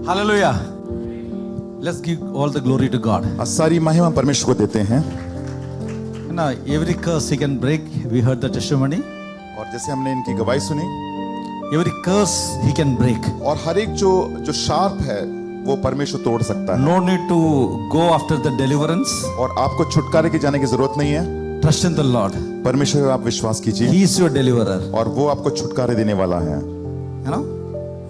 Hallelujah. Let's give all the glory to God. सारी महिमा परमेश्वर को देते हैं। You know, every curse he can break. We heard the testimony. और जैसे हमने इनकी गवाही सुनी, Every curse he can break. और हर एक जो शार्प है वो परमेश्वर तोड़ सकता है। No need to go after the deliverance. और आपको छुटकारे की जाने की जरूरत नहीं है। Trust in the Lord. परमेश्वर पर आप विश्वास कीजिए, He is your deliverer. और वो आपको छुटकारे देने वाला है। You know,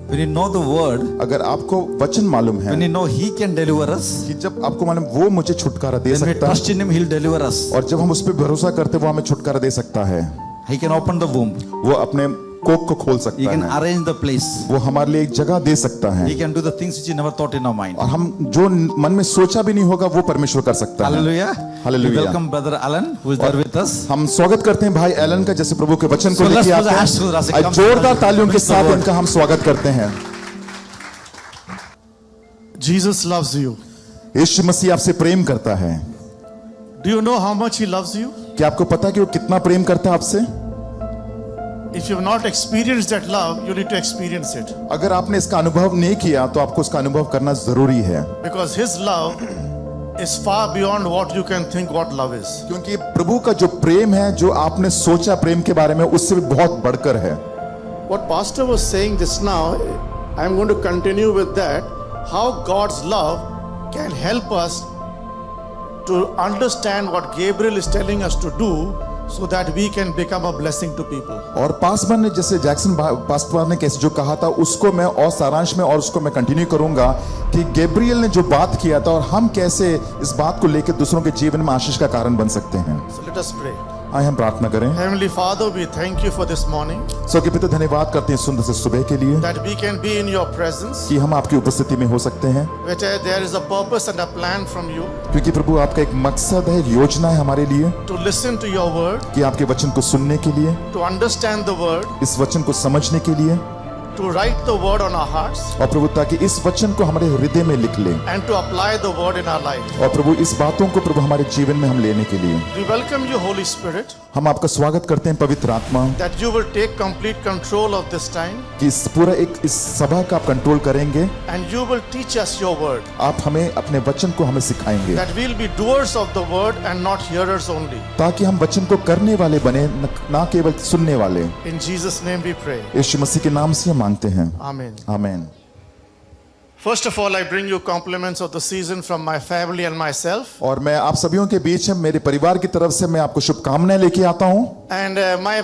when you know the word, अगर आपको वचन मालूम है when you know He can deliver us, कि जब आपको मालूम वो मुझे छुटकारा दे when we सकता trust है, in Him, He'll deliver us. और जब हम उस पर भरोसा करते हैं वो हमें छुटकारा दे सकता है। He can open the womb. वो अपने कोख को खोल He सकता can है, arrange the place. वो हमारे लिए एक जगह दे सकता है, He can do the things which you never thought in our mind. और हम जो मन में सोचा भी नहीं होगा वो परमेश्वर कर सकता है। Hallelujah. Hallelujah. We welcome Brother Alan, who is there with us. हम स्वागत करते हैं भाई एलन का, जैसे प्रभु के वचन को So let's लेके put the आते hands together as he हैं। comes. जोरदार तालियों के Preach the साथ word. इनका हम स्वागत करते हैं। Jesus loves you. यीशु मसीह आपसे प्रेम करता है। Do you know how much he loves you? क्या आपको पता है कि वो कितना प्रेम करता है आपसे? If you have not experienced that love, you need to experience it. अगर आपने इसका अनुभव नहीं किया तो आपको इसका अनुभव करना जरूरी है, Because his love is far beyond what you can think what love is. क्योंकि प्रभु का जो प्रेम है, जो आपने सोचा प्रेम के बारे में, उससे भी बहुत बढ़कर है। What Pastor was saying just now, I am going to continue with that. How God's love can help us to understand what Gabriel is telling us to do, so that we can become a blessing to people. और pastor ने जैसे Jackson pastor ने कैसे जो कहा था, उसको मैं और सारांश में और उसको मैं कंटिन्यू करूंगा कि गैब्रियल ने जो बात किया था और हम कैसे इस बात को लेकर दूसरों के जीवन में आशीष का कारण बन सकते हैं। So let us pray. आइए हम प्रार्थना करें। Heavenly Father, we thank you for this morning, स्वर्गीय पिता, धन्यवाद करते हैं सुंदर से सुबह के लिए that we can be in your presence, कि हम आपकी उपस्थिति में हो सकते हैं, which there is a purpose and a plan from you क्योंकि प्रभु आपका एक मकसद है, एक योजना है हमारे लिए, to listen to your word, कि आपके वचन को सुनने के लिए, to understand the word, इस वचन को समझने के लिए, to write the word on our hearts, और प्रभु ताकि इस वचन को हमारे हृदय में लिख ले, and to apply the word in our life. और प्रभु इस बातों को प्रभु हमारे जीवन में हम लेने के लिए We welcome you, Holy Spirit, हम आपका स्वागत करते हैं पवित्र आत्मा, that you will take complete control of this time, कि इस पूरा इस सभा का आप कंट्रोल करेंगे, and you will teach us your word, आप हमें अपने वचन को हमें सिखाएंगे, that we'll be doers of the word and not hearers only. ताकि हम वचन को करने वाले बने, ना केवल सुनने वाले। In Jesus' name we pray. यीशु मसीह के नाम से हम मांगते हैं, Amen. आमीन। First of all, I bring you compliments of the season from my family and myself. और मैं आप सभी के बीच मेरे परिवार की तरफ से मैं आपको शुभकामनाएं लेके आता हूं, And my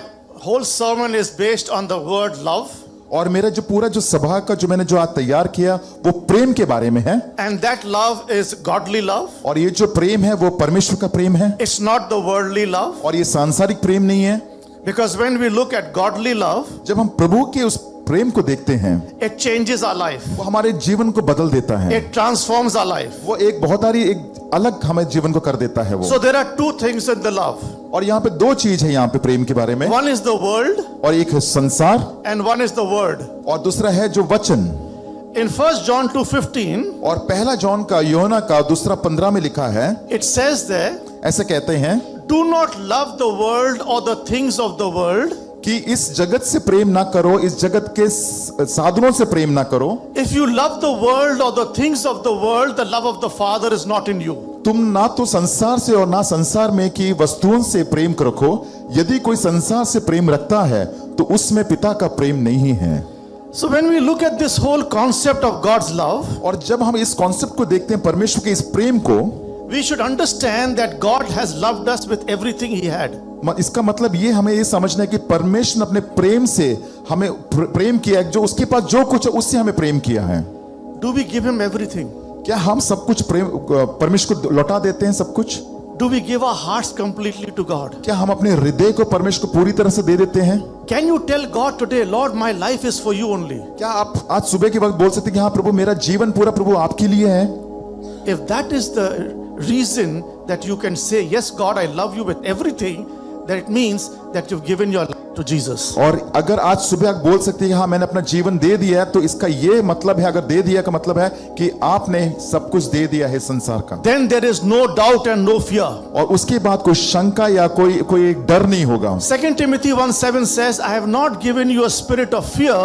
whole sermon is based on the word love. और मेरा जो पूरा जो सभा का जो मैंने जो आज तैयार किया वो प्रेम के बारे में है, And that love is godly love. और ये जो प्रेम है वो परमेश्वर का प्रेम है, It's not the worldly love. और ये सांसारिक प्रेम नहीं है। Because when we look at godly love, जब हम प्रभु के उस प्रेम को देखते हैं, it changes our life. वो हमारे जीवन को बदल देता है, It transforms our life. वो एक बहुत सारी एक अलग हमें जीवन को कर देता है वो। So there are two things in the love. और यहाँ पे दो चीज है यहाँ पे प्रेम के बारे में, One is the world और एक है संसार, and one is the word. और दूसरा है जो वचन। In 1 John 2:15, और पहला जॉन का यूहन्ना का 2:15 में लिखा है, it says there, ऐसे कहते हैं do not love the world or the things of the world. कि इस जगत से प्रेम ना करो, इस जगत के साधनों से प्रेम ना करो। If you love the world or the things of the world, the love of the Father is not in you. तुम ना तो संसार से और ना संसार में की वस्तुओं से प्रेम रखो, यदि कोई संसार से प्रेम रखता है तो उसमें पिता का प्रेम नहीं है। So when we look at this whole concept of God's love, और जब हम इस कॉन्सेप्ट को देखते हैं, परमेश्वर के इस प्रेम को, we should understand that God has loved us with everything He had. इसका मतलब ये हमें ये समझना है कि परमेश्वर ने अपने प्रेम से हमें प्रेम किया है, जो उसके पास जो कुछ है उससे हमें प्रेम किया है। Do we give Him everything? क्या हम सब कुछ प्रेम परमेश्वर को लौटा देते हैं सब कुछ? Do we give our hearts completely to God? क्या हम अपने हृदय को परमेश्वर को पूरी तरह से दे देते हैं? Can you tell God today, Lord, my life is for you only? क्या आप आज सुबह के वक्त बोल सकते हैं कि हाँ प्रभु, मेरा जीवन पूरा प्रभु आपके लिए है? If that is the reason that you can say, yes, God, I love you with everything, then it means that you've given your life to Jesus. और अगर आज सुबह आप बोल सकते हैं हाँ मैंने अपना जीवन दे दिया है, तो इसका ये मतलब है, अगर दे दिया का मतलब है कि आपने सब कुछ दे दिया है संसार का। Then there is no doubt and no fear. और उसके बाद कोई शंका या कोई डर नहीं होगा। 2 Timothy 1:7 says, I have not given you a spirit of fear,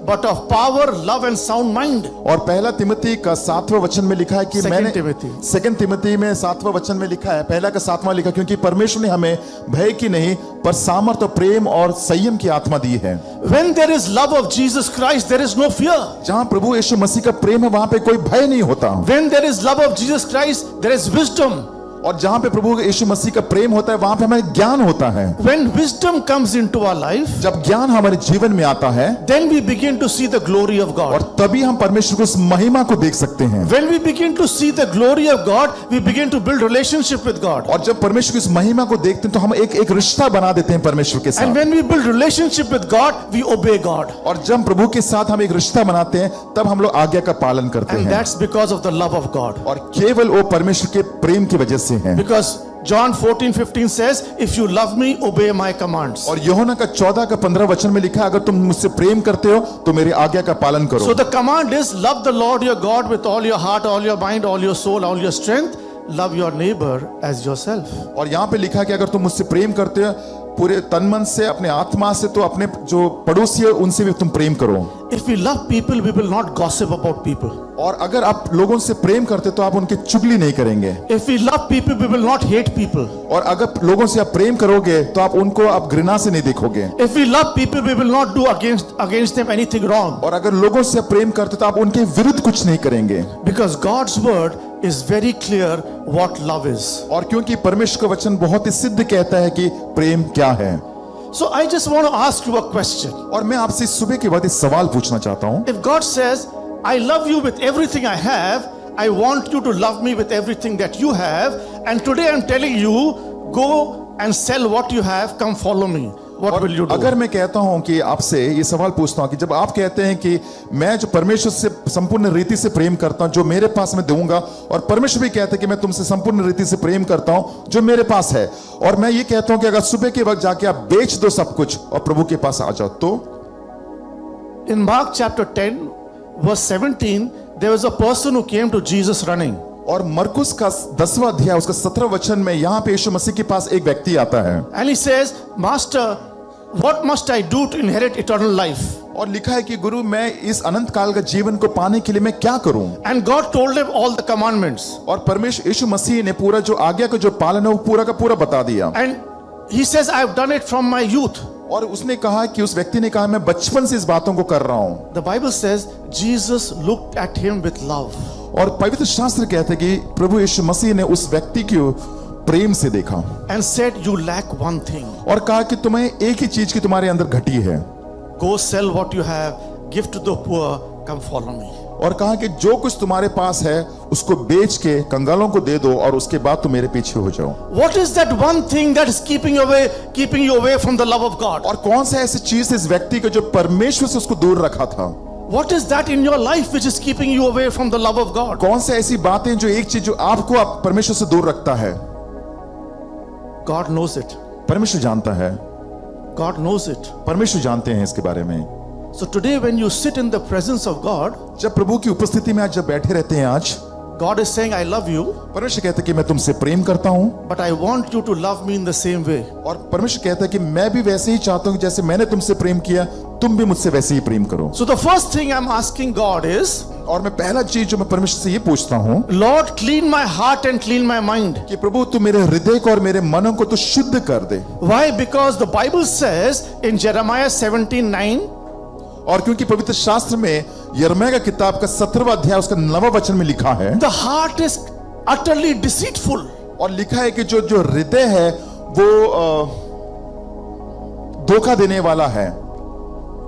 but of power, love and sound mind. और पहला तिमोथी का 7वां वचन में लिखा है कि Second Timothy. सेकंड तिमोथी में 7वां वचन में लिखा है, पहला का 7वां लिखा, क्योंकि परमेश्वर ने हमें भय की नहीं पर सामर्थ, प्रेम और संयम की आत्मा दी है। When there is love of Jesus Christ, there is no fear. जहां प्रभु यीशु मसीह का प्रेम है वहां पे कोई भय नहीं होता। When there is love of Jesus Christ, there is wisdom. और जहां पे प्रभु यीशु मसीह का प्रेम होता है वहां पे हमें ज्ञान होता है। When wisdom comes into our life, जब ज्ञान हमारे जीवन में आता है then we begin to see the glory of God. और तभी हम परमेश्वर की उस महिमा को देख सकते हैं। When we begin to see the glory of God, we begin to build relationship with God. और जब परमेश्वर की इस महिमा को देखते हैं तो हम एक रिश्ता बना देते हैं परमेश्वर के And साथ। when we build relationship with God, we obey God. और जब प्रभु के साथ हम एक रिश्ता बनाते हैं तब हम लोग आज्ञा का पालन करते And हैं, that's because of the love of God. और केवल वो परमेश्वर के प्रेम की वजह से है। Because John 14:15 says, if you love me, obey my commands. और यूहन्ना का 14 का 15 वचन में लिखा है, अगर तुम मुझसे प्रेम करते हो तो मेरी आज्ञा का पालन करो। So the command is, love the Lord your God with all your heart, all your mind, all your soul, all your strength. Love your neighbor as yourself. और यहाँ पे लिखा है कि अगर तुम मुझसे प्रेम करते हो पूरे तन मन से, अपने आत्मा से, तो अपने जो पड़ोसी है उनसे भी तुम प्रेम करो। If we love people, we will not gossip about people. और अगर आप लोगों से प्रेम करते तो आप उनकी चुगली नहीं करेंगे। If we love people, we will not hate people. और अगर लोगों से आप प्रेम करोगे तो आप उनको आप घृणा से नहीं देखोगे। If we love people, we will not do against them anything wrong. और अगर लोगों से आप प्रेम करते तो आप उनके विरुद्ध कुछ नहीं करेंगे। Because God's word is very clear what love is. और क्योंकि परमेश्वर का वचन बहुत ही सिद्ध कहता है कि प्रेम क्या है। So I just want to ask you a question. और मैं आपसे इस सुबह के बाद एक सवाल पूछना चाहता हूं। If God says, I love you with everything I have, I want you to love me with everything that you have, and today I'm telling you, go and sell what you have, come follow me. What will you do? अगर मैं कहता हूं कि आपसे ये सवाल पूछता हूं कि जब आप कहते हैं कि मैं जो परमेश्वर से संपूर्ण रीति से प्रेम करता हूं, जो मेरे पास मैं दूंगा, और परमेश्वर भी कहते हैं कि मैं तुमसे संपूर्ण रीति से प्रेम करता हूं जो मेरे पास है, और मैं ये कहता हूं कि अगर सुबह के वक्त जाके आप बेच दो सब कुछ और प्रभु के पास आ जाओ, तो In Mark chapter 10, verse 17, there was a person who came to Jesus running. और मरकुस का 10वां अध्याय उसका 17 वचन में यहाँ पे यीशु मसीह के पास एक व्यक्ति आता है। And he says, Master, what must I do to inherit eternal life? और लिखा है कि गुरु मैं इस अनंत काल का जीवन को पाने के लिए मैं क्या करूं? And God told him all the commandments. और परमेश्वर यीशु मसीह ने पूरा जो आज्ञा का जो पालन है वो पूरा का पूरा बता दिया। And he says, I have done it from my youth. और उसने कहा कि उस व्यक्ति ने कहा मैं बचपन से इस बातों को कर रहा हूं। The Bible says Jesus looked at him with love. और पवित्र शास्त्र कहते हैं कि प्रभु यीशु मसीह ने उस व्यक्ति को प्रेम से देखा And said, you lack one thing. और कहा कि तुम्हें एक ही चीज की तुम्हारे अंदर घटी है। Go sell what you have, give to the poor, come follow me. और कहा कि जो कुछ तुम्हारे पास है उसको बेच के कंगालों को दे दो और उसके बाद तुम मेरे पीछे हो जाओ। What is that one thing that is keeping you away from the love of God? और कौन सा ऐसी चीज इस व्यक्ति को जो परमेश्वर से उसको दूर रखा था? What is that in your life which is keeping you away from the love of God? कौन सा ऐसी बातें जो एक चीज जो आपको आप परमेश्वर से दूर रखता है? God knows it. परमेश्वर जानता है, God knows it. परमेश्वर जानते हैं इसके बारे में। So today when you sit in the presence of God, जब प्रभु की उपस्थिति में आज जब बैठे रहते हैं आज, God is saying, I love you, परमेश्वर कहता है कि मैं तुमसे प्रेम करता हूं, but I want you to love me in the same way. और परमेश्वर कहता है कि मैं भी वैसे ही चाहता हूं कि जैसे मैंने तुमसे प्रेम किया तुम भी मुझसे वैसे ही प्रेम करो। So the first thing I'm asking God is, और मैं पहला चीज जो मैं परमेश्वर से ये पूछता हूं Lord, clean my heart and clean my mind. कि प्रभु तू मेरे हृदय को और मेरे मनों को तू शुद्ध कर दे। Why? Because the Bible says in Jeremiah 17:9, और क्योंकि पवित्र शास्त्र में यिर्मयाह का किताब का 17वां अध्याय उसका 9वां वचन में लिखा है, the heart is utterly deceitful. और लिखा है कि जो जो हृदय है वो धोखा देने वाला है,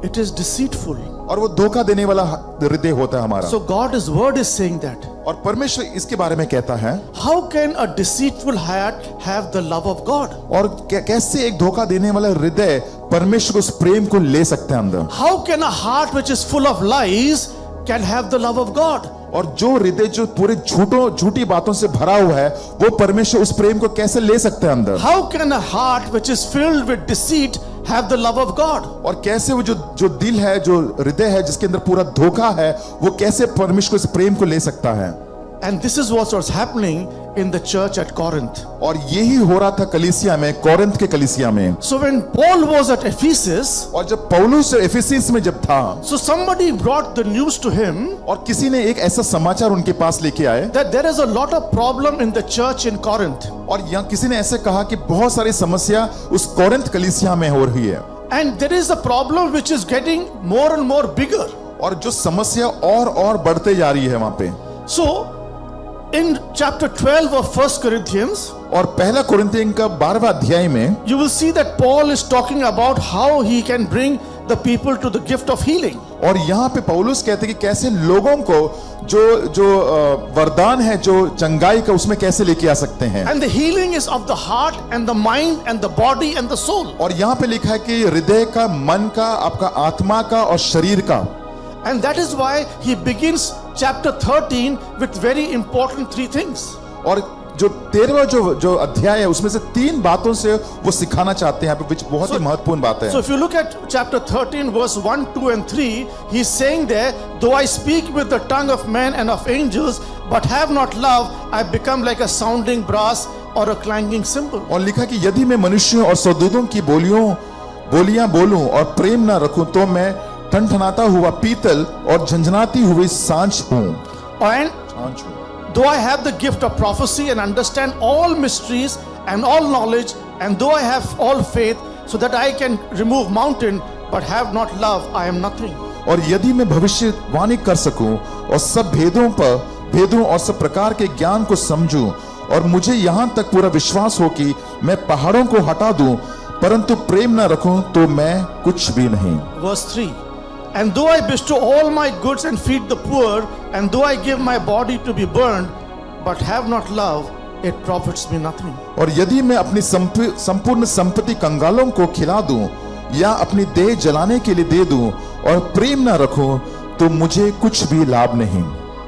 It is deceitful. और वो धोखा देने वाला हृदय होता है हमारा। So God's word is saying that. और परमेश्वर इसके बारे में कहता है, How can a deceitful heart have the love of God? और कैसे एक धोखा देने वाला हृदय परमेश्वर को उस प्रेम को ले सकते हैं अंदर? How can a heart which is full of lies can have the love of God? और जो हृदय जो पूरे झूठी बातों से भरा हुआ है वो परमेश्वर उस प्रेम को कैसे ले सकते हैं अंदर? How can a heart which is filled with deceit have the love of God? और कैसे वो जो दिल है, जो हृदय है जिसके अंदर पूरा धोखा है, वो कैसे परमेश्वर इस प्रेम को ले सकता है? And this is what was happening in the church at Corinth. और यही हो रहा था कलीसिया में, कोरिन्थ के कलीसिया में। So when Paul was at Ephesus, और जब पौलुस एफेसिस में जब था, so somebody brought the news to him और किसी ने एक ऐसा समाचार उनके पास लेके आए, that there is a lot of problem in the church in Corinth. और यहाँ किसी ने ऐसे कहा कि बहुत सारी समस्या उस कोरिन्थ कलीसिया में हो रही है, And there is a problem which is getting more and more bigger. और जो समस्या और बढ़ते जा रही है वहां पे। So in chapter 12 of 1 Corinthians, और पहला कुरिन्थियों का 12वां अध्याय में you will see that Paul is talking about how he can bring the people to the gift of healing. और यहाँ पे पौलुस कहते हैं कि कैसे लोगों को जो वरदान है, जो चंगाई का, उसमें कैसे लेके आ सकते हैं। And the healing is of the heart and the mind and the body and the soul. और यहाँ पे लिखा है कि हृदय का, मन का, आपका आत्मा का और शरीर का। And that is why he begins chapter 13 with very important three things. और जो 13वां जो अध्याय है उसमें से 3 बातों से वो सिखाना चाहते हैं, which बहुत ही महत्वपूर्ण बात है। So if you look at chapter 13 verse 1, 2 and 3, he's saying there, though I speak with the tongue of men and of angels but have not love, I become like a sounding brass or a clanging cymbal. और लिखा कि यदि मैं मनुष्यों और स्वर्गदूतों की बोलियां बोलूं और प्रेम ना रखूं तो मैं ठनठनाता हुआ पीतल और झंझनाती हुई सांझ हूं। And though I have the gift of prophecy and understand all mysteries and all knowledge, and though I have all faith so that I can remove mountain but have not love, I am nothing. और यदि मैं भविष्यवाणी कर सकूं और सब भेदों और सब प्रकार के ज्ञान को समझूं और मुझे यहां तक पूरा विश्वास हो कि मैं पहाड़ों को हटा दूं, परंतु प्रेम न रखूं तो मैं कुछ भी नहीं। Verse 3, and though I bestow all my goods and feed the poor, and though I give my body to be burned but have not love, it profits me nothing. और यदि मैं अपनी संपूर्ण संपत्ति कंगालों को खिला दूं या अपनी देह जलाने के लिए दे दूं और प्रेम न रखूं तो मुझे कुछ भी लाभ नहीं।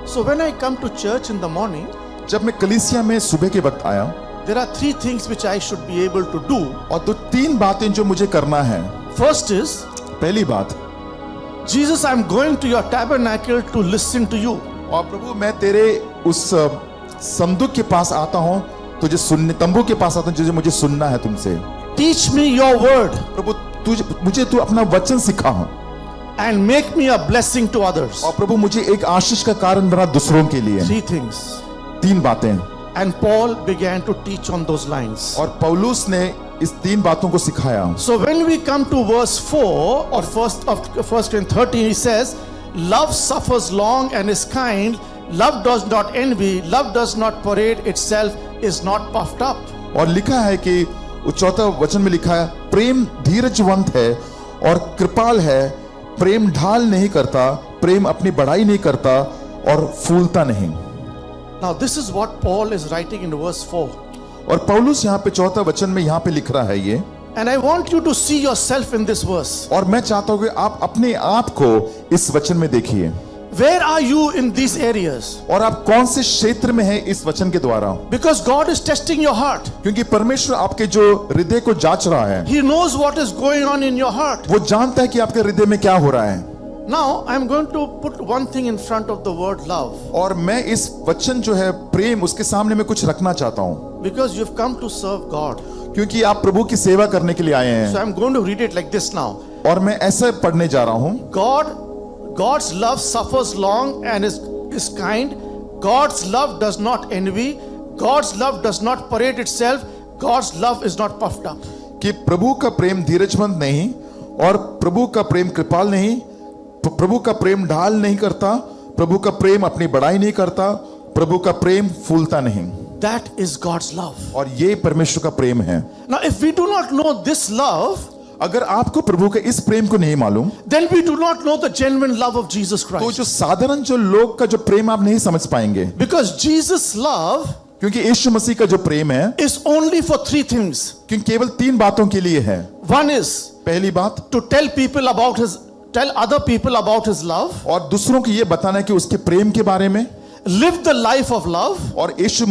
So when I come to church in the morning, जब मैं कलीसिया में सुबह के वक्त आया, there are 3 things which I should be able to do. और 3 बातें जो मुझे करना है। First is, पहली बात, Jesus, I'm going to your tabernacle to listen to you. और प्रभु मैं तेरे उस संदूक के पास आता हूं, तुझे सुनने, तंबू के पास आता हूं, मुझे सुनना है तुमसे। Teach me your word प्रभु मुझे तू अपना वचन सिखा and make me a blessing to others. और प्रभु मुझे एक आशीष का कारण बना दूसरों के लिए। 3 things. 3 बातें। And Paul began to teach on those lines. और पौलुस ने इस 3 बातों को सिखाया। So when we come to verse 4 or first of 1 Corinthians 13, he says, love suffers long and is kind, love does not envy, love does not parade itself, is not puffed up. और लिखा है कि 4 वचन में लिखा है, प्रेम धीरजवंत है और कृपाल है, प्रेम ढाल नहीं करता, प्रेम अपनी बड़ाई नहीं करता और फूलता नहीं। Now this is what Paul is writing in verse 4. और पौलुस यहाँ पे 4 वचन में यहाँ पे लिख रहा है ये। And I want you to see yourself in this verse. और मैं चाहता हूँ कि आप अपने आप को इस वचन में देखिए। Where are you in these areas? और आप कौन से क्षेत्र में हैं इस वचन के द्वारा? Because God is testing your heart. क्योंकि परमेश्वर आपके जो हृदय को जांच रहा है। He knows what is going on in your heart. वो जानता है कि आपके हृदय में क्या हो रहा है। Now I am going to put one thing in front of the word love. और मैं इस वचन जो है प्रेम, उसके सामने मैं कुछ रखना चाहता हूँ। Because you've come to serve God. क्योंकि आप प्रभु की सेवा करने के लिए आए हैं। So I'm going to read it like this now. और मैं ऐसा पढ़ने जा रहा हूँ। God's love suffers long and is kind. God's love does not envy. God's love does not parade itself. God's love is not puffed up. कि प्रभु का प्रेम धीरजमंद नहीं और प्रभु का प्रेम कृपाल नहीं, प्रभु का प्रेम ढाल नहीं करता, प्रभु का प्रेम अपनी बड़ाई नहीं करता, प्रभु का प्रेम फूलता नहीं। That is God's love. और ये परमेश्वर का प्रेम है। Now if we do not know this love, अगर आपको प्रभु के इस प्रेम को नहीं मालूम, then we do not know the genuine love of Jesus तो Christ. जो साधारण जो लोग का जो प्रेम आप नहीं समझ पाएंगे। Because Jesus' love क्योंकि यीशु मसीह का जो प्रेम है is only for 3 things. क्योंकि केवल 3 बातों के लिए है। One is पहली बात, to tell other people about his love. और दूसरों को ये बताना है कि उसके प्रेम के बारे में। Live the life of love. और यीशु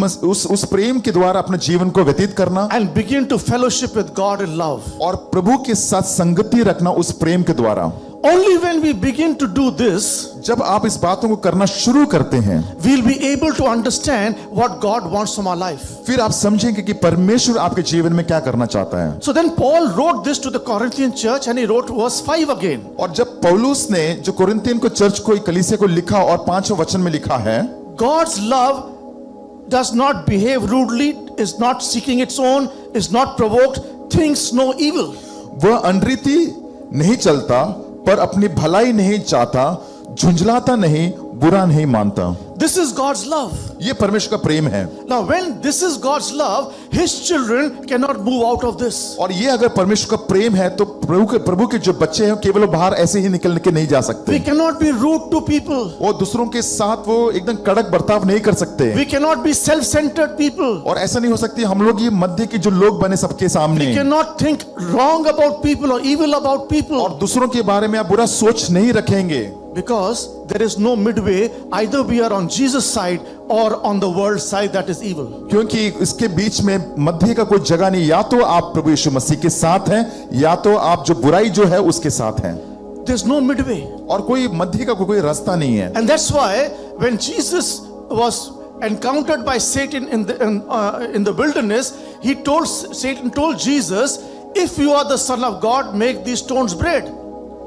उस प्रेम के द्वारा अपने जीवन को व्यतीत करना। And begin to fellowship with God in love. और प्रभु के साथ संगति रखना उस प्रेम के द्वारा। Only when we begin to do this, जब आप इस बातों को करना शुरू करते हैं, we'll be able to understand what God wants from our life. फिर आप समझेंगे कि परमेश्वर आपके जीवन में क्या करना चाहता है। So then Paul wrote this to the Corinthian church and he wrote verse 5 again. और जब पौलुस ने जो कोरिन्थियन को चर्च को कलीसिया को लिखा और 5वें वचन में लिखा है, God's love does not behave rudely, is not seeking its own, is not provoked, thinks no evil. वह अनरीति नहीं चलता, पर अपनी भलाई नहीं चाहता, झुंझलाता नहीं, बुरा नहीं मानता। This is God's love. ये परमेश्वर का प्रेम है। Now when this is God's love, his children cannot move out of this. और ये अगर परमेश्वर का प्रेम है तो प्रभु के जो बच्चे हैं केवल बाहर ऐसे ही निकल के नहीं जा सकते। We cannot be rude to people. वो दूसरों के साथ वो एकदम कड़क बर्ताव नहीं कर सकते। We cannot be self-centered people. और ऐसा नहीं हो सकती हम लोग ये मध्य के जो लोग बने सबके सामने। We cannot think wrong about people or evil about people. और दूसरों के बारे में आप बुरा सोच नहीं रखेंगे। Because there is no midway, either we are on Jesus' side or on the world side that is evil. क्योंकि इसके बीच में मध्य का कोई जगह नहीं, या तो आप प्रभु यीशु मसीह के साथ हैं या तो आप जो बुराई जो है उसके साथ हैं। There's no midway. और कोई मध्य का कोई रास्ता नहीं है। And that's why when Jesus was encountered by Satan in the wilderness, Satan told Jesus, if you are the Son of God, make these stones bread.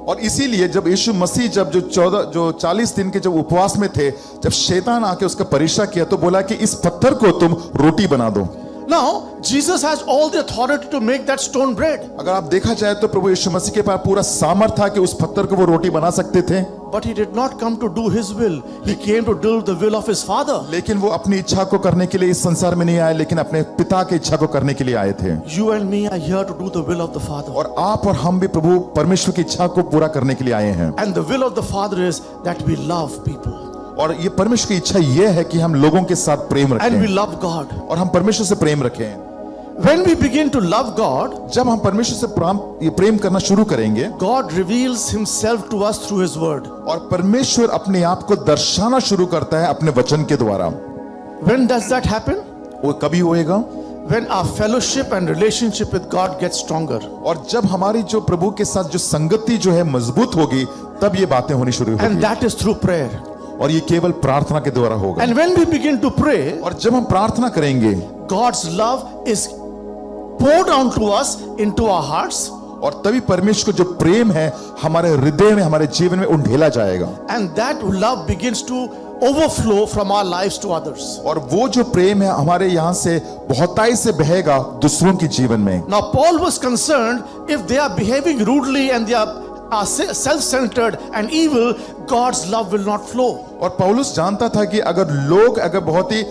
और इसीलिए जब यीशु मसीह जब जो 40 दिन के जब उपवास में थे, जब शैतान आके उसका परीक्षा किया तो बोला कि इस पत्थर को तुम रोटी बना दो। Now Jesus has all the authority to make that stone bread. अगर आप देखा जाए तो प्रभु यीशु मसीह के पास पूरा सामर्थ था कि उस पत्थर को वो रोटी बना सकते थे। But he did not come to do his will. He came to do the will of his Father. लेकिन वो अपनी इच्छा को करने के लिए इस संसार में नहीं आए, लेकिन अपने पिता की इच्छा को करने के लिए आए थे। You and me are here to do the will of the Father. और आप और हम भी प्रभु परमेश्वर की इच्छा को पूरा करने के लिए आए हैं। And the will of the Father is that we love people. और ये परमेश्वर की इच्छा ये है कि हम लोगों के साथ प्रेम And we रखें love God. और हम परमेश्वर से प्रेम रखें। When we begin to love God, जब हम परमेश्वर से ये प्रेम करना शुरू करेंगे, God reveals himself to us through his word. और परमेश्वर अपने आप को दर्शाना शुरू करता है अपने वचन के द्वारा। When does that happen? वो कभी होएगा When our fellowship and relationship with God gets stronger. और जब हमारी जो प्रभु के साथ जो संगति जो है मजबूत होगी, तब ये बातें होनी शुरू And होगी। that is through prayer. और ये केवल प्रार्थना के द्वारा होगा। And when we begin to pray, और जब हम प्रार्थना करेंगे, God's love is poured down to us into our hearts. और तभी परमेश्वर का जो प्रेम है हमारे हृदय में, हमारे जीवन में उंडेला जाएगा। And that love begins to overflow from our lives to others. और वो जो प्रेम है हमारे यहाँ से बहुताई से बहेगा दूसरों के जीवन में। Now Paul was concerned if they are behaving rudely and they are self-centered and evil, God's love will not flow. और पौलुस जानता था कि अगर लोग बहुत ही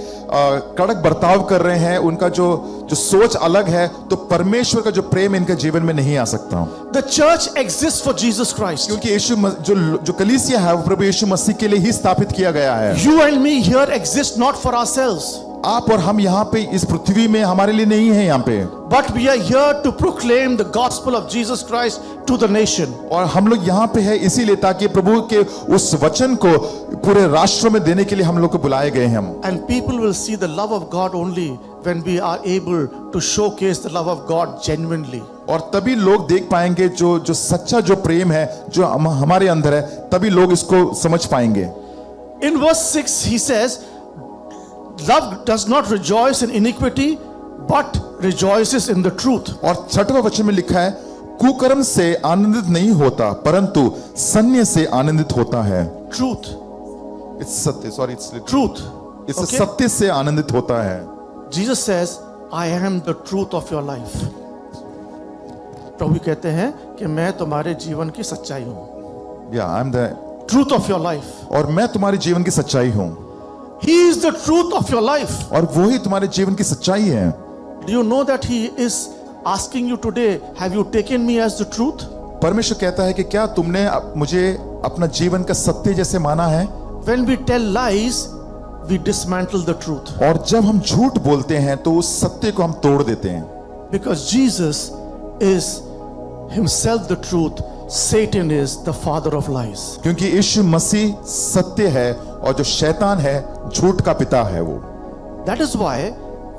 कड़क बर्ताव कर रहे हैं, उनका जो सोच अलग है, तो परमेश्वर का जो प्रेम इनके जीवन में नहीं आ सकता। The church exists for Jesus Christ. क्योंकि यीशु जो कलीसिया है वो प्रभु यीशु मसीह के लिए ही स्थापित किया गया है। You and me here exist not for ourselves. आप और हम यहाँ पे इस पृथ्वी में हमारे लिए नहीं है यहाँ पे, But we are here to proclaim the gospel of Jesus Christ to the nation. और हम लोग यहाँ पे है इसीलिए ताकि प्रभु के उस वचन को पूरे राष्ट्रों में देने के लिए हम लोग को बुलाए गए हैं हम। And people will see the love of God only when we are able to showcase the love of God genuinely. और तभी लोग देख पाएंगे जो सच्चा जो प्रेम है जो हमारे अंदर है, तभी लोग इसको समझ पाएंगे। In verse 6 he says, love does not rejoice in iniquity but rejoices in the truth. और 6वां वचन में लिखा है, कुकर्म से आनंदित नहीं होता परंतु सन्य से आनंदित होता है। Truth. It's सत्य, sorry, it's Truth. इस Okay? सत्य से आनंदित होता है। Jesus says, I am the truth of your life. प्रभु कहते हैं कि मैं तुम्हारे जीवन की सच्चाई हूं। Yeah, I'm the Truth of your life. और मैं तुम्हारे जीवन की सच्चाई हूं, He is the truth of your life. और वो ही तुम्हारे जीवन की सच्चाई है। Do you know that he is asking you today, have you taken me as the truth? परमेश्वर कहता है कि क्या तुमने मुझे अपना जीवन का सत्य जैसे माना है? When we tell lies, we dismantle the truth. और जब हम झूठ बोलते हैं तो उस सत्य को हम तोड़ देते हैं। Because Jesus is himself the truth, Satan is the father of lies. क्योंकि यीशु मसीह सत्य है और जो शैतान है झूठ का पिता है वो। That is why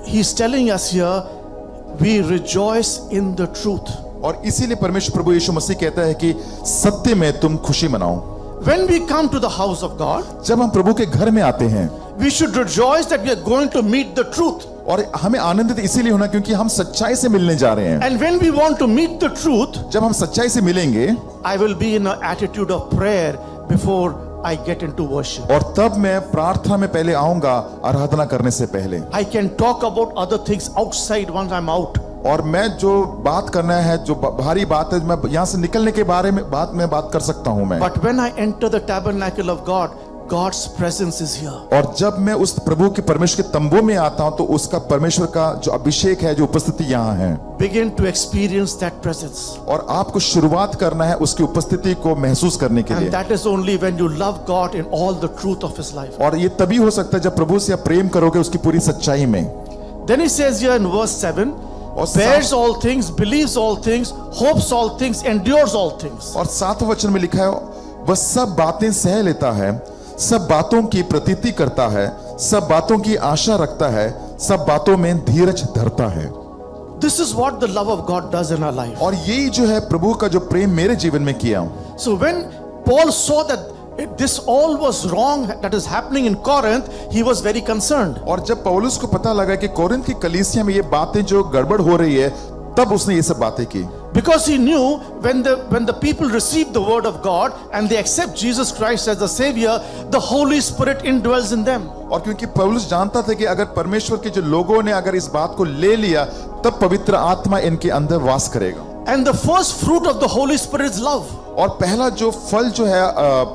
he is telling us here, we rejoice in the truth. और इसीलिए परमेश्वर प्रभु यीशु मसीह कहता है कि सत्य में तुम खुशी मनाओ। When we come to the house of God, जब हम प्रभु के घर में आते हैं, we should rejoice that we are going to meet the truth. और हमें आनंदित इसीलिए होना क्योंकि हम सच्चाई से मिलने जा रहे हैं। And when we want to meet the truth, जब हम सच्चाई से मिलेंगे, I will be in an attitude of prayer before I get into worship. और तब मैं प्रार्थना में पहले आऊंगा आराधना करने से पहले। I can talk about other things outside once I'm out. और मैं जो बात करना है, जो भारी बात है, मैं यहाँ से निकलने के बारे में बात कर सकता हूँ मैं। But when I enter the tabernacle of God, God's presence is here. और जब मैं उस प्रभु के परमेश्वर के तंबू में आता हूँ तो उसका परमेश्वर का जो अभिषेक है, जो उपस्थिति यहाँ है, Begin to experience that presence. और आपको शुरुआत करना है उसकी उपस्थिति को महसूस करने के And लिए। that is only when you love God in all the truth of His life. और ये तभी हो सकता है जब प्रभु से आप प्रेम करोगे उसकी पूरी सच्चाई में। Then He says here in verse 7, bears all things, believes all things, hopes all things, endures all things. और 7 वचन में लिखा है, वह सब बातें सह लेता है, सब बातों की प्रतीति करता है, सब बातों की आशा रखता है, सब बातों में धीरज धरता है। This is what the love of God does in our life. और यही जो है प्रभु का जो प्रेम मेरे जीवन में किया। So when Paul saw that this all was wrong that is happening in Corinth, he was very concerned. और जब पौलुस को पता लगा कि कोरिन्थ की कलीसिया में ये बातें जो गड़बड़ हो रही है, तब उसने ये सब बातें की। Because he knew when the people receive the word of God and they accept Jesus Christ as the Savior, the Holy Spirit indwells in them. और क्योंकि पौलुस जानता था कि अगर परमेश्वर के जो लोगों ने अगर इस बात को ले लिया, तब पवित्र आत्मा इनके अंदर वास करेगा। And the first fruit of the Holy Spirit is love. और पहला जो फल जो है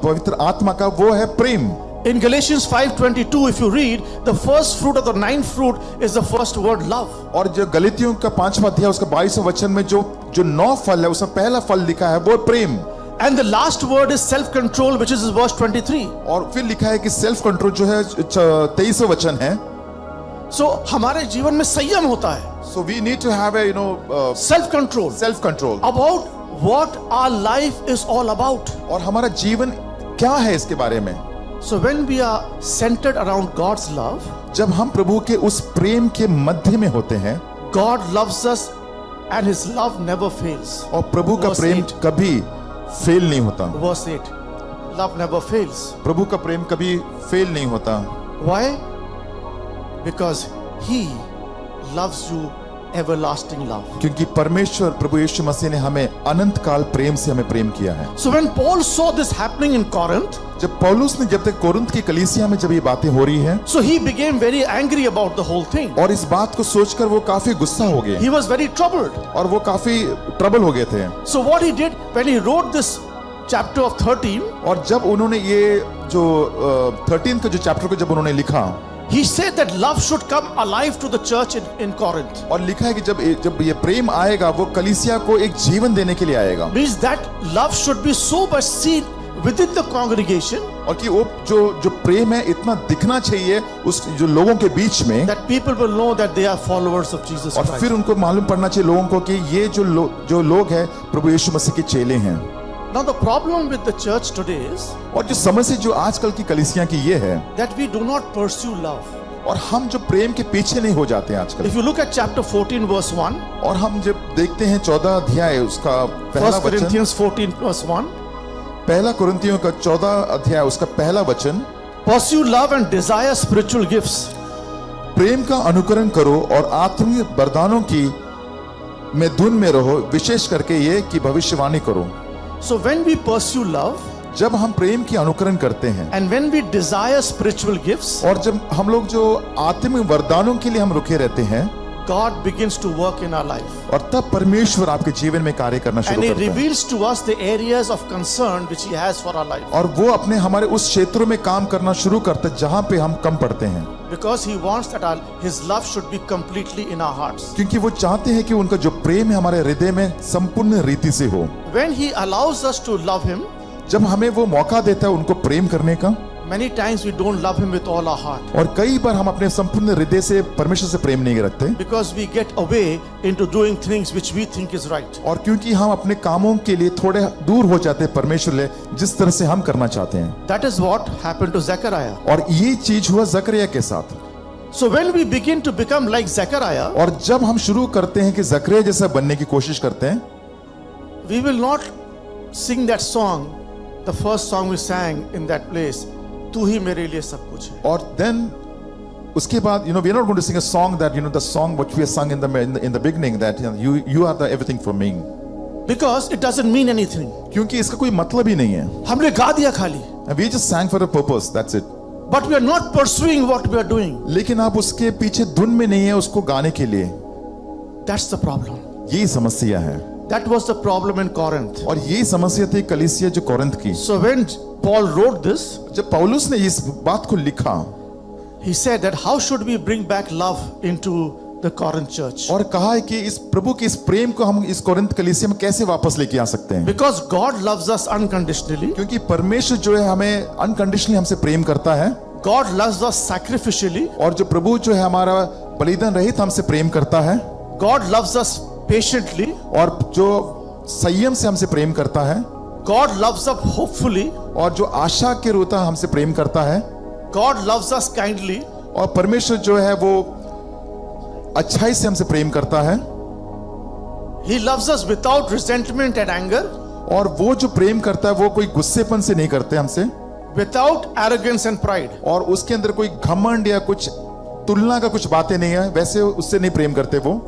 पवित्र आत्मा का, वो है प्रेम। In Galatians 5:22, if you read, the first fruit of the 9th fruit is the first word love. और जो गलातियों का 5वां अध्याय उसका 22वां वचन में जो 9 फल है, उसमें पहला फल लिखा है वो प्रेम। And the last word is self-control, which is verse 23. और फिर लिखा है कि सेल्फ कंट्रोल जो है 23वां वचन है। So हमारे जीवन में संयम होता है, So we need to have a self-control self control। about what our life is all about. और हमारा जीवन क्या है इसके बारे में। So when we are centered around God's love, जब हम प्रभु के उस प्रेम के मध्य में होते हैं, God loves us and His love never fails. और प्रभु का Verse प्रेम 8. कभी फेल नहीं होता। Verse 8, love never fails. प्रभु का प्रेम कभी फेल नहीं होता। Why? Because He loves you everlasting love. क्योंकि परमेश्वर प्रभु यीशु मसीह ने हमें अनंत काल प्रेम से हमें प्रेम किया है। So when Paul saw this happening in Corinth, जब पौलुस ने जब तक कोरिन्थ की कलीसिया में जब ये बातें हो रही हैं, so he became very angry about the whole thing. और इस बात को सोचकर वो काफी गुस्सा हो गए He was very troubled. और वो काफी ट्रबल हो गए थे। So what he did when he wrote this chapter of 13, और जब उन्होंने ये जो 13 का जो चैप्टर को जब उन्होंने लिखा, he said that love should come alive to the church in Corinth. और लिखा है कि जब ये प्रेम आएगा वो कलीसिया को एक जीवन देने के लिए आएगा। Means that love should be so much seen within the congregation और कि वो जो प्रेम है इतना दिखना चाहिए उस जो लोगों के बीच में, that people will know that they are followers of Jesus और Christ. फिर उनको मालूम पड़ना चाहिए लोगों को कि ये जो लोग हैं प्रभु यीशु मसीह के चेले हैं। Now the problem with the church today is और जो समस्या जो आजकल की कलीसिया की ये है, that we do not pursue love. और हम जो प्रेम के पीछे नहीं हो जाते हैं आजकल। If you look at chapter 14 verse 1, और हम जब देखते हैं 14 अध्याय उसका पहला 1 वचन, Corinthians 14 verse 1, पहला कुरिन्थियों का 14 अध्याय उसका पहला वचन, pursue love and desire spiritual gifts. प्रेम का अनुकरण करो और आत्मिक वरदानों की में धुन में रहो, विशेष करके ये कि भविष्यवाणी करो। So when we pursue love जब हम प्रेम की अनुकरण करते हैं and when we desire spiritual gifts, और जब हम लोग जो आत्मिक वरदानों के लिए हम रुके रहते हैं, God begins to work in our life. और तब परमेश्वर आपके जीवन में कार्य करना शुरू And He करता है, reveals to us the areas of concern which He has for our life. और वो अपने हमारे उस क्षेत्रों में काम करना शुरू करता है जहां पे हम कम पड़ते हैं, Because He wants that His love should be completely in our hearts. क्योंकि वो चाहते हैं कि उनका जो प्रेम है हमारे हृदय में संपूर्ण रीति से हो। When He allows us to love Him, जब हमें वो मौका देता है उनको प्रेम करने का, many times we don't love Him with all our heart. और कई बार हम अपने संपूर्ण हृदय से परमेश्वर से प्रेम नहीं रखते, Because we get away into doing things which we think is right. और क्योंकि हम अपने कामों के लिए थोड़े दूर हो जाते हैं परमेश्वर ले जिस तरह से हम करना चाहते हैं। That is what happened to Zechariah. और ये चीज हुआ जकरिया के साथ। So when we begin to become like Zechariah, और जब हम शुरू करते हैं कि जकरिया जैसा बनने की कोशिश करते हैं, we will not sing that song, the first song we sang in that place, तू ही मेरे लिए सब कुछ है. और then उसके बाद we are not going to sing a song that the song which we have sung in the beginning, that you are the everything for me, Because it doesn't mean anything. क्योंकि इसका कोई मतलब ही नहीं है. हमने गा दिया खाली. And we just sang for a purpose, that's it. But we are not pursuing what we are doing. लेकिन आप उसके पीछे धुन में नहीं है उसको गाने के लिए. That's the problem. यही समस्या है. That was the problem in Corinth. और यही समस्या थी कलीसिया जो कोरिन्थ की. So when Paul wrote this, जब पौलुस ने इस बात को लिखा, he said that how should we bring back love into the Corinth church? और कहा है कि इस प्रभु के इस प्रेम को हम इस कोरिन्थ कलीसिया में कैसे वापस लेके आ सकते हैं. Because God loves us unconditionally. क्योंकि परमेश्वर जो है हमें अनकंडीशनली हमसे प्रेम करता है. God loves us sacrificially. और जो प्रभु जो है हमारा बलिदान रहित हमसे प्रेम करता है. God loves us patiently. और जो संयम से हमसे प्रेम करता है. God loves us hopefully. और जो आशा के रोता हमसे प्रेम करता है. God loves us kindly. और परमेश्वर जो है वो अच्छाई से हमसे प्रेम करता है. He loves us without resentment and anger, और वो जो प्रेम करता है वो कोई गुस्सेपन से नहीं करते हमसे, without arrogance and pride. और उसके अंदर कोई घमंड या कुछ तुलना का कुछ बातें नहीं है, वैसे उससे नहीं प्रेम करते वो.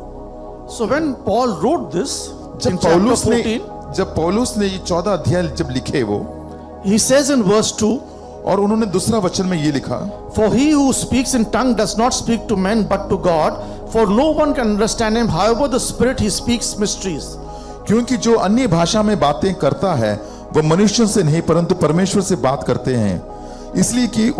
So when Paul wrote this in chapter 14, जब पौलुस ने ये 14 अध्याय जब लिखे वो, he says in verse 2, और उन्होंने दूसरा वचन में ये लिखा, For he who speaks in tongue does not speak to men but to God, for no one can understand him, however the Spirit he speaks mysteries. क्योंकि जो अन्य भाषा में बातें करता है वह मनुष्यों से नहीं परंतु परमेश्वर से बात करते हैं, इसलिए कि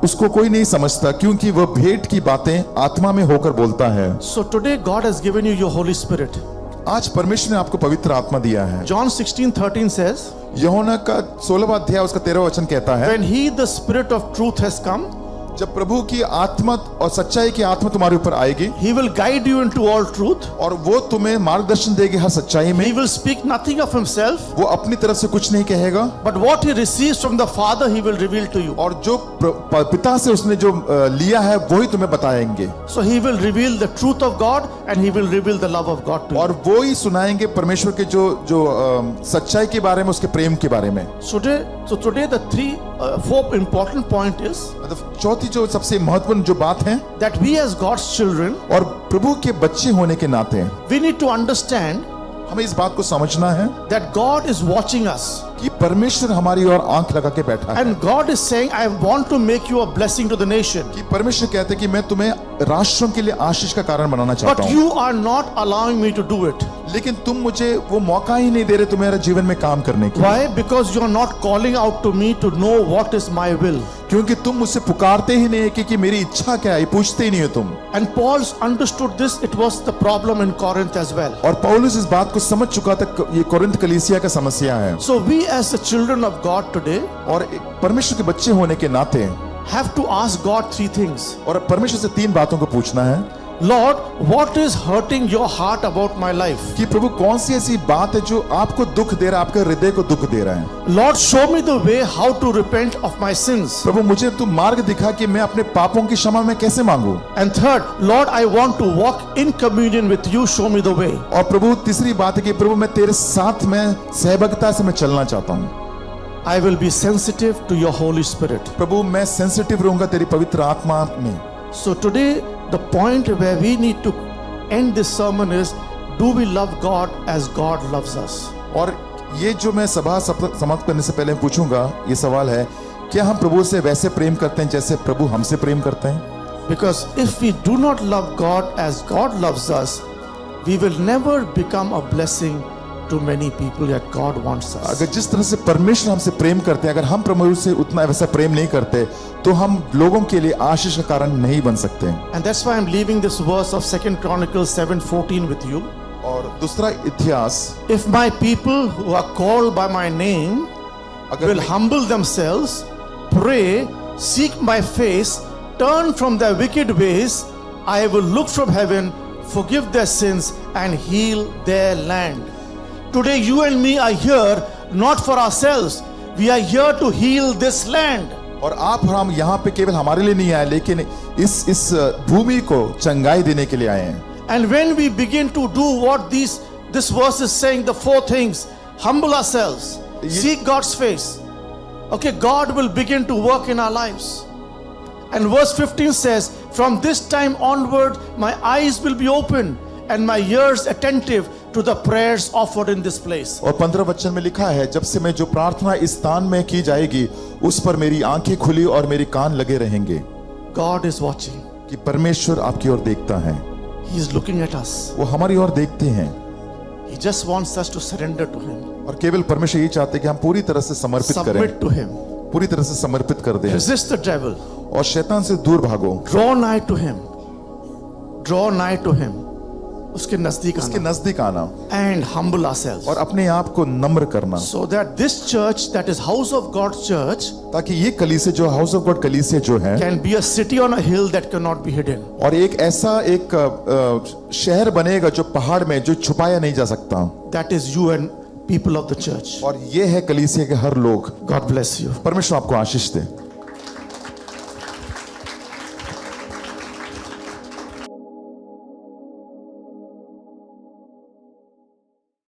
उसको कोई नहीं समझता, क्योंकि वह भेंट की बातें आत्मा में होकर बोलता है. So today God has given you your Holy Spirit. आज परमेश्वर ने आपको पवित्र आत्मा दिया है. John 16:13 says, यूहन्ना का 16वां अध्याय उसका 13वां वचन कहता है, when he the Spirit of truth has come, जब प्रभु की आत्मा और सच्चाई की आत्मा तुम्हारे ऊपर आएगी, he will guide you into all truth. और वो तुम्हें मार्गदर्शन देगी हर सच्चाई में. He will speak nothing of himself, वो अपनी तरफ से कुछ नहीं कहेगा, but what he receives from the Father he will reveal to you. और जो पिता से उसने जो लिया है वही तुम्हें बताएंगे. So he will reveal the truth of God and he will reveal the love of God to you. और वो ही सुनाएंगे परमेश्वर के जो सच्चाई के बारे में, उसके प्रेम के बारे में. So today the four important point is चौथी जो सबसे महत्वपूर्ण जो बात है, that we as God's children, और प्रभु के बच्चे होने के नाते we need to understand हमें इस बात को समझना है that God is watching us. कि परमेश्वर हमारी ओर आंख लगा के बैठा है. And God is saying, I want to make you a blessing to the nation. कि परमेश्वर कहते हैं कि मैं तुम्हें राष्ट्रों के लिए आशीष का कारण बनाना चाहता But हूं. you are not allowing me to do it. लेकिन तुम मुझे वो मौका ही नहीं दे रहे तुम्हारे जीवन में काम करने की. Why? Because you are not calling out to me to know what is my will. क्योंकि तुम मुझसे पुकारते ही नहीं कि मेरी इच्छा क्या है, पूछते ही नहीं हो तुम. And Paul understood this. It was the problem in Corinth as well. और पौलुस इस बात को समझ चुका था, ये कोरिन्थ कलीसिया का समस्या है. So we as the children of God today और परमेश्वर के बच्चे होने के नाते have to ask God three things. और परमेश्वर से 3 बातों को पूछना है. Lord, what is hurting your heart about my life? कि प्रभु कौन सी ऐसी बात है जो आपको दुख दे रहा है, आपके हृदय को दुख दे रहा है. Lord, show me the way how to repent of my sins. प्रभु मुझे तू मार्ग दिखा कि मैं अपने पापों की क्षमा में कैसे मांगू. And third, Lord, I want to walk in communion with you. Show me the way. और प्रभु तीसरी बात है कि प्रभु मैं तेरे साथ में सहभागिता से मैं चलना चाहता हूँ. I will be sensitive to your Holy Spirit. प्रभु मैं सेंसिटिव रहूंगा तेरी पवित्र आत्मा में. So today, the point where we need to end this sermon is, do we love God as God loves us? और ये जो मैं सभा समाप्त करने से पहले पूछूंगा, ये सवाल है, क्या हम प्रभु से वैसे प्रेम करते हैं जैसे प्रभु हमसे प्रेम करते हैं? Because if we do not love God as God loves us, we will never become a blessing to many people that God wants us. अगर जिस तरह से परमेश्वर हमसे प्रेम करते हैं, अगर हम प्रभु से उतना वैसा प्रेम नहीं करते, तो हम लोगों के लिए आशीष का कारण नहीं बन सकते. And that's why I'm leaving this verse of 2 Chronicles 7:14 with you. और दूसरा इतिहास, If my people who are called by my name अगर will humble themselves, pray, seek my face, turn from their wicked ways, I will look from heaven, forgive their sins and heal their land. Today you and me are here not for ourselves. We are here to heal this land. और आप और हम यहाँ पे केवल हमारे लिए नहीं आए, लेकिन इस भूमि को चंगाई देने के लिए आए हैं. And when we begin to do what these This verse is saying the four things: humble ourselves, seek God's face. Okay, God will begin to work in our lives. And verse 15 says, from this time onward, my eyes will be open and my ears attentive to the prayers offered in this place. और 15 वचन में लिखा है, जब से मैं जो प्रार्थना इस स्थान में की जाएगी उस पर मेरी आंखें खुली और मेरे कान लगे रहेंगे। God is watching. कि परमेश्वर आपकी ओर देखता है, He is looking at us. वो हमारी ओर देखते हैं He just wants us to surrender to Him. और केवल परमेश्वर ये चाहते हैं कि हम पूरी तरह से समर्पित करें, Submit to Him. पूरी तरह से समर्पित कर दें Resist the devil. और शैतान से दूर भागो। Draw nigh to Him. Draw nigh to Him. उसके नजदीक उसके आना. नजदीक आना And humble ourselves. और अपने आप को नम्र करना, So that this church, that is House of God Church, ताकि ये कलीसिया जो हाउस ऑफ गॉड कलीसिया जो है can be a city on a hill that cannot be hidden. और एक ऐसा एक शहर बनेगा जो पहाड़ में जो छुपाया नहीं जा सकता, That is you and people of the church. और ये है कलीसिया के हर लोग। God bless you. परमेश्वर आपको आशीष दे।